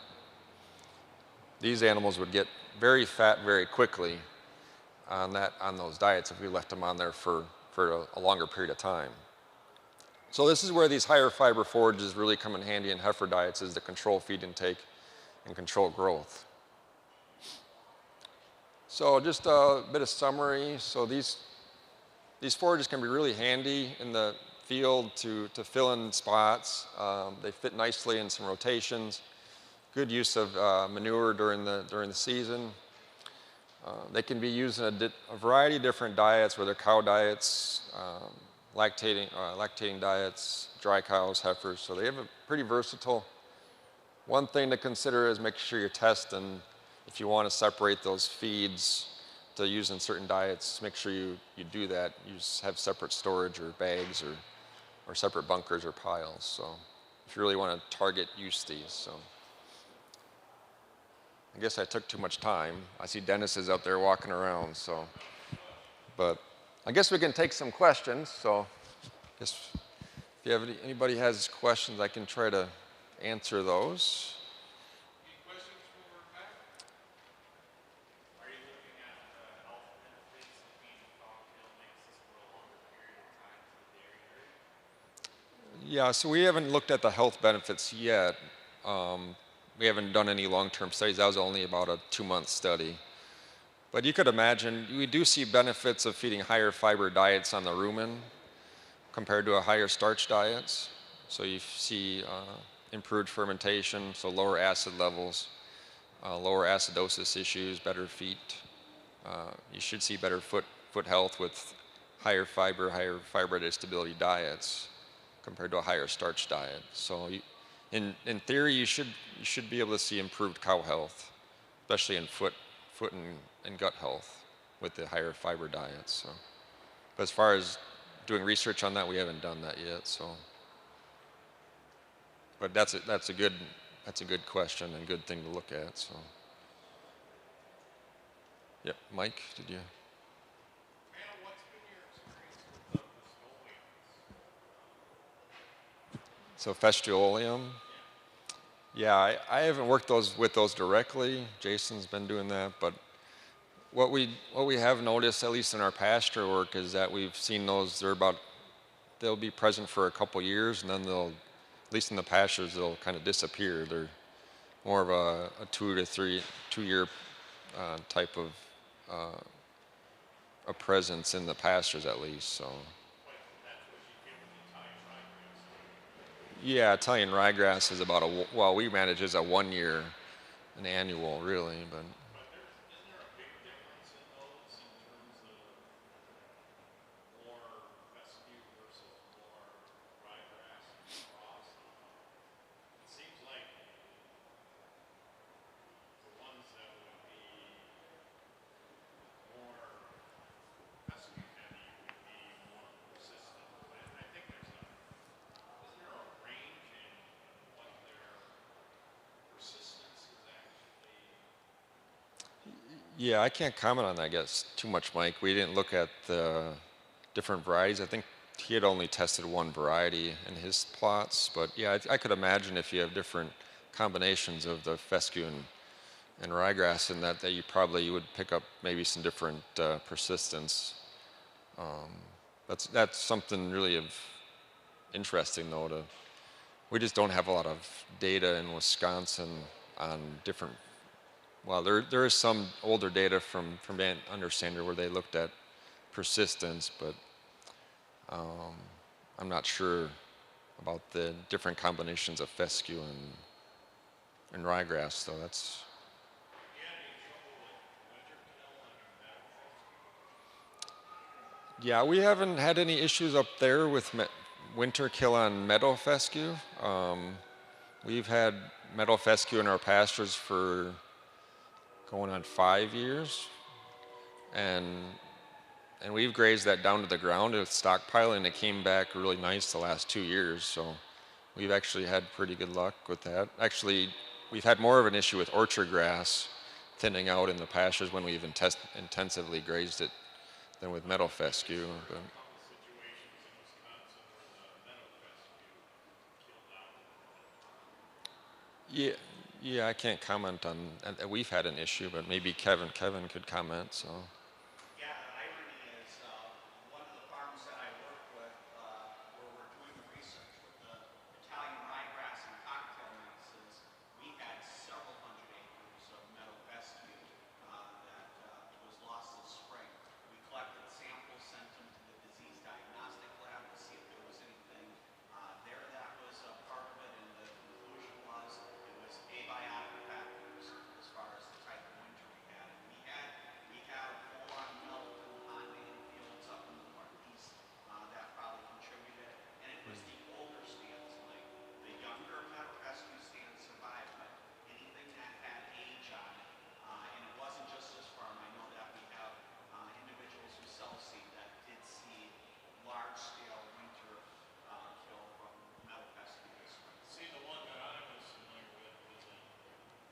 These animals would get very fat very quickly on those diets if we left them on there for a longer period of time. So this is where these higher fiber forages really come in handy in heifer diets, is to control feed intake and control growth. So just a bit of summary. So these forages can be really handy in the field to fill in spots. They fit nicely in some rotations. Good use of manure during the season. They can be used in a variety of different diets, whether cow diets, lactating diets, dry cows, heifers. So they have a pretty versatile. One thing to consider is make sure you're testing. If you want to separate those feeds to use in certain diets, make sure you do that. You have separate storage or bags or separate bunkers or piles. So if you really want to target use these. So I guess I took too much time. I see Dennis is out there walking around, so. But I guess we can take some questions. So I guess if anybody has questions, I can try to answer those. Any questions for Matt? Are you looking at the health benefits of being cocktail mixes for a longer period of time for the dairy herd? Yeah, so we haven't looked at the health benefits yet. We haven't done any long-term studies. That was only about a 2-month study. But you could imagine, we do see benefits of feeding higher fiber diets on the rumen compared to a higher starch diets. So you see improved fermentation, so lower acid levels, lower acidosis issues, better feet. You should see better foot health with higher fiber stability diets compared to a higher starch diet. So in theory, you should be able to see improved cow health, especially in foot and gut health with the higher fiber diets. So, but as far as doing research on that, we haven't done that yet. So, but that's a good question and good thing to look at. So, yeah, Mike, did you? What's been your experience with the So Festuolium. Yeah, I haven't worked with those directly. Jason's been doing that, but what we have noticed, at least in our pasture work, is that we've seen those. They'll be present for a couple years, and then at least in the pastures, they'll kind of disappear. They're more of a 2 to 3 year type of a presence in the pastures, at least. So. Yeah, Italian ryegrass is we manage as a 1 year, an annual really, but But isn't there a big difference in those in terms of more fescue versus more ryegrass and frost? It seems like the ones that would be more fescue heavy would be more persistent. But I think isn't there a range in what their persistence is actually? yeah, I can't comment on that, I guess, too much, Mike. We didn't look at the different varieties. I think he had only tested one variety in his plots, but yeah, I could imagine if you have different combinations of the fescue and ryegrass in that you would pick up maybe some different persistence. That's something really of interesting though. We just don't have a lot of data in Wisconsin on different. Well, there is some older data from Van Understander where they looked at persistence, but I'm not sure about the different combinations of fescue and ryegrass. So that's. Yeah, we haven't had any issues up there with winter kill on meadow fescue. We've had meadow fescue in our pastures for going on 5 years, and we've grazed that down to the ground with stockpiling, and it came back really nice the last 2 years. So we've actually had pretty good luck with that. Actually, we've had more of an issue with orchard grass thinning out in the pastures when we've intensively grazed it than with meadow fescue. But yeah, yeah, I can't comment on. We've had an issue, but maybe Kevin could comment. So. Yeah, the irony is one of the farms that I work with, where we're doing the research with the Italian ryegrass and cocktail mixes, we had several hundred acres of meadow fescue that was lost this spring. We collected samples, sent them to the disease diagnostic lab to see if there was anything there that was a part of it, and the conclusion was it was abiotic factors as far as the type of winter we had. And we had full-on melt in pondane fields up in the northeast that probably contributed. And it was the older stands, like the younger meadow fescue stands survived, but anything that had age on it, and it wasn't just this farm. I know that we have individuals who sell seed that did see large-scale winter kill from meadow fescue this spring. See, the one that I was familiar with was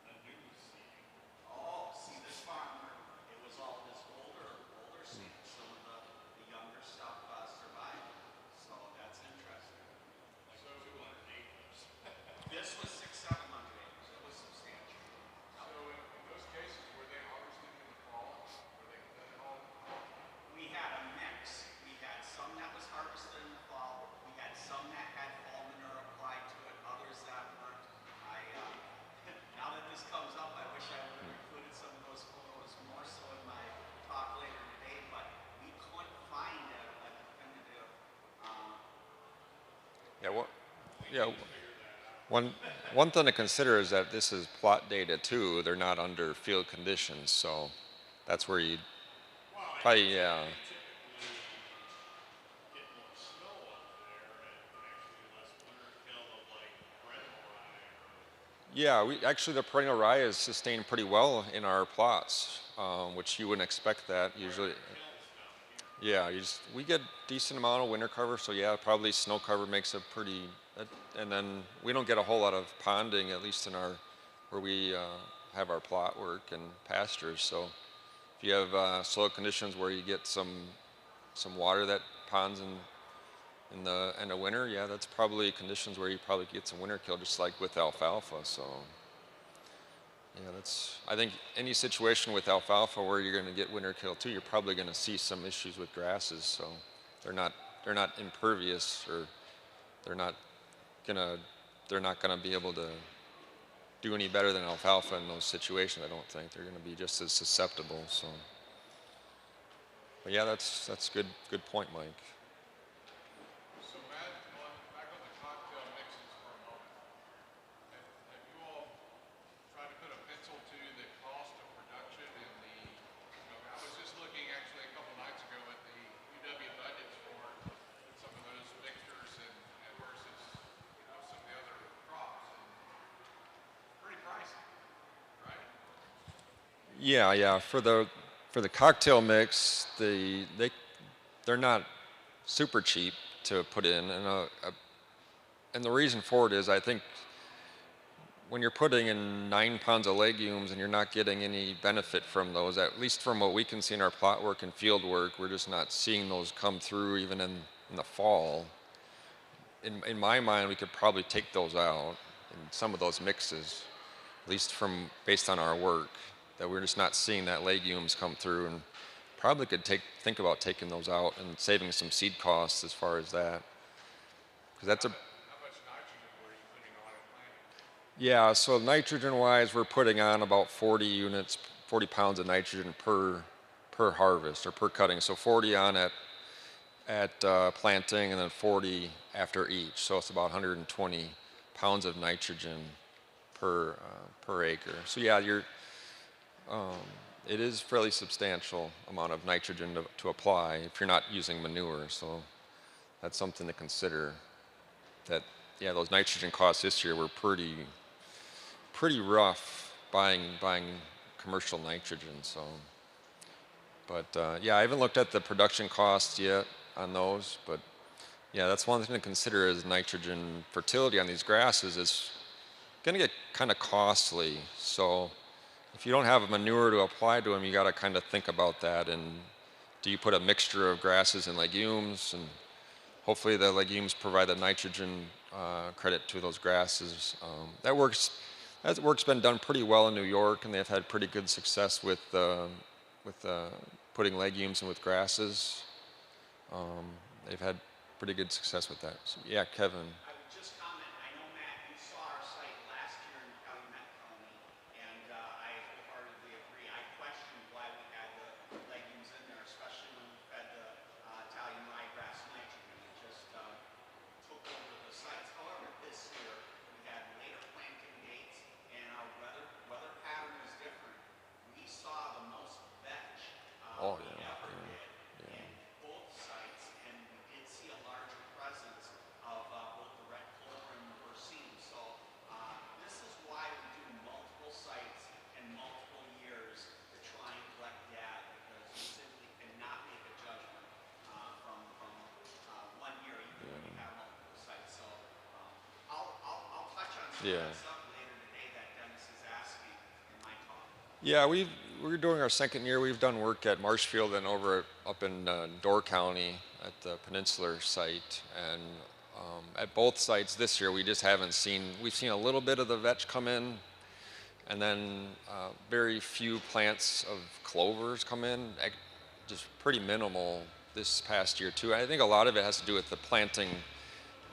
a new seed. Oh, see this farmer, it was all this older seed. Some of the younger stuff survived. So that's interesting. Like 200 acres. This was 600, 700 acres. It was substantial. So in those cases, were they harvested in the fall? Were they cut at all? We had a mix. We had some that was harvested in the fall. We had some that had fall manure applied to it. Others that weren't. Now that this comes up, I wish I would have included some of those photos more so in my talk later today. But we couldn't find a definitive. Yeah. What? Yeah. One thing to consider is that this is plot data too. They're not under field conditions, so that's where you probably yeah. Get more snow up there and actually less winter kill of like perennial rye. Yeah, we actually the perennial rye is sustained pretty well in our plots, which you wouldn't expect that usually. Yeah, we get decent amount of winter cover, so yeah, probably snow cover makes a pretty, and then we don't get a whole lot of ponding, at least in where we have our plot work and pastures. So if you have soil conditions where you get some water that ponds in the end of winter, yeah, that's probably conditions where you probably get some winter kill, just like with alfalfa. So yeah, I think any situation with alfalfa where you're going to get winter kill too, you're probably going to see some issues with grasses. So they're not impervious, or they're not gonna be able to do any better than alfalfa in those situations. I don't think they're going to be just as susceptible. So, but yeah, that's good point, Mike. So Matt, back on the cocktail mixes for a moment. Have you all tried to put a pencil Yeah. For the cocktail mix, they're not super cheap to put in, and the reason for it is I think when you're putting in 9 pounds of legumes and you're not getting any benefit from those, at least from what we can see in our plot work and field work, we're just not seeing those come through even in the fall. In my mind, we could probably take those out in some of those mixes, at least from based on our work, that we're just not seeing that legumes come through, and probably could think about taking those out and saving some seed costs as far as that, because that's a How much nitrogen were you putting on at planting? yeah. So nitrogen-wise, we're putting on about 40 pounds of nitrogen per harvest or per cutting. So 40 on at planting, and then 40 after each. So it's about 120 pounds of nitrogen per acre. So yeah, it is fairly substantial amount of nitrogen to apply if you're not using manure. So that's something to consider. That yeah, those nitrogen costs this year were pretty rough buying commercial nitrogen. So, but yeah, I haven't looked at the production costs yet on those, but yeah, that's one thing to consider is nitrogen fertility on these grasses is going to get kind of costly. So if you don't have a manure to apply to them, you got to kind of think about that. And do you put a mixture of grasses and legumes, and hopefully the legumes provide the nitrogen credit to those grasses. That work's been done pretty well in New York, and they've had pretty good success with putting legumes in with grasses. They've had pretty good success with that. So, yeah, Kevin. I would just comment, I know, Matt, you saw our site last year in Calumet County, and I wholeheartedly agree. I questioned why we had the legumes in there, especially when we fed the Italian ryegrass nitrogen. It just took over the sites. However, this year we had later planting dates, and our weather pattern was different. We saw the most vetch Oh, we yeah. ever did in both sites, and we did see a larger presence of both the red clover and the raceme. So this is why we do multiple sites and multiple years to try and collect data, because you simply cannot make a judgment from 1 year, even when you have multiple sites. So I'll touch on some of Yeah. that stuff later today that Dennis is asking in my talk. Yeah, we're doing our second year. We've done work at Marshfield and up in Door County at the Peninsular site, and at both sites this year we just haven't seen. We've seen a little bit of the vetch come in, and then very few plants of clovers come in. Just pretty minimal this past year too. I think a lot of it has to do with the planting,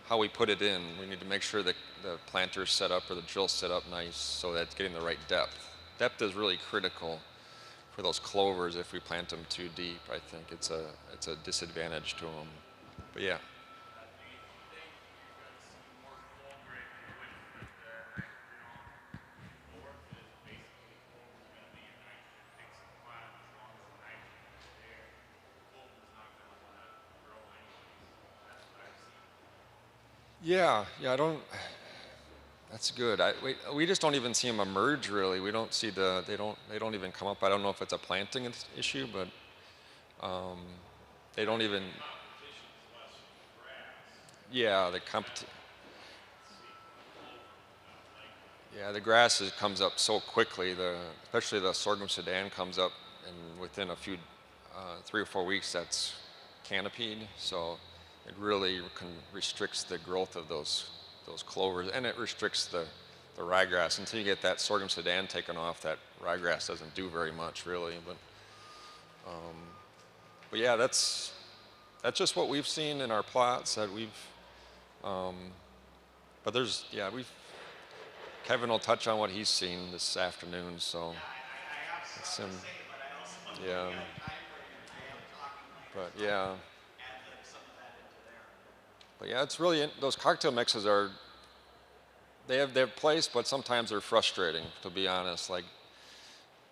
how we put it in. We need to make sure that the planter's set up or the drill's set up nice so that it's getting the right depth. Depth is really critical for those clovers. If we plant them too deep, I think it's a disadvantage to them. But yeah. Do you think you're going to see more clover if you went with nitrogen on, or is basically clover going to be a nitrogen fixing plant as long as the nitrogen is there? Clover's not going to want to grow anyways. That's what I've seen. Yeah, I don't. That's good. We just don't even see them emerge really. We don't see they don't even come up. I don't know if it's a planting issue, but they don't even. Competition is less from the grass. Yeah, the grass comes up so quickly. Especially the sorghum sudan comes up, and within a few 3 or 4 weeks that's canopied. So it really restricts the growth of those clovers, and it restricts the ryegrass. Until you get that sorghum sudan taken off, that ryegrass doesn't do very much really. But yeah, that's just what we've seen in our plots that we've. But Kevin will touch on what he's seen this afternoon. So I have it's stuff to say, but I also yeah. have time for you. I am talking later. But yeah. Add some of that into there. But yeah, it's really those cocktail mixes are. They have their place, but sometimes they're frustrating, to be honest.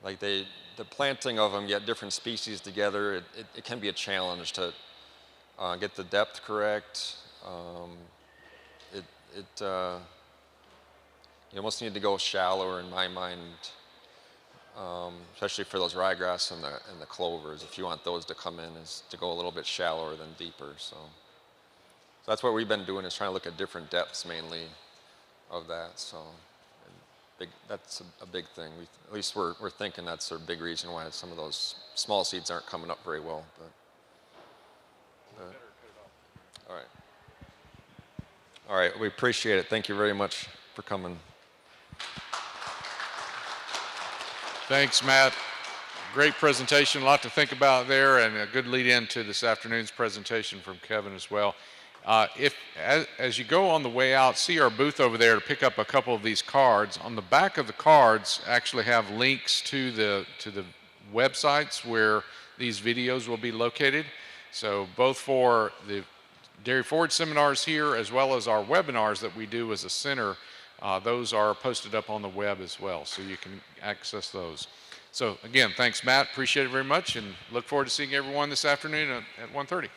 The planting of them, get different species together. It can be a challenge to get the depth correct. You almost need to go shallower in my mind especially for those ryegrass and the clovers. If you want those to come in, is to go a little bit shallower than deeper. So that's what we've been doing, is trying to look at different depths mainly of that. So that's a big thing. At least we're thinking that's a big reason why some of those small seeds aren't coming up very well. All right. All right, we appreciate it. Thank you very much for coming. Thanks, Matt. Great presentation, a lot to think about there, and a good lead in to this afternoon's presentation from Kevin as well. As you go on the way out, see our booth over there to pick up a couple of these cards. On the back of the cards actually have links to the websites where these videos will be located. So both for the dairy forage seminars here as well as our webinars that we do as a center, those are posted up on the web as well, so you can access those. So again, thanks, Matt. Appreciate it very much, and look forward to seeing everyone this afternoon at 1:30.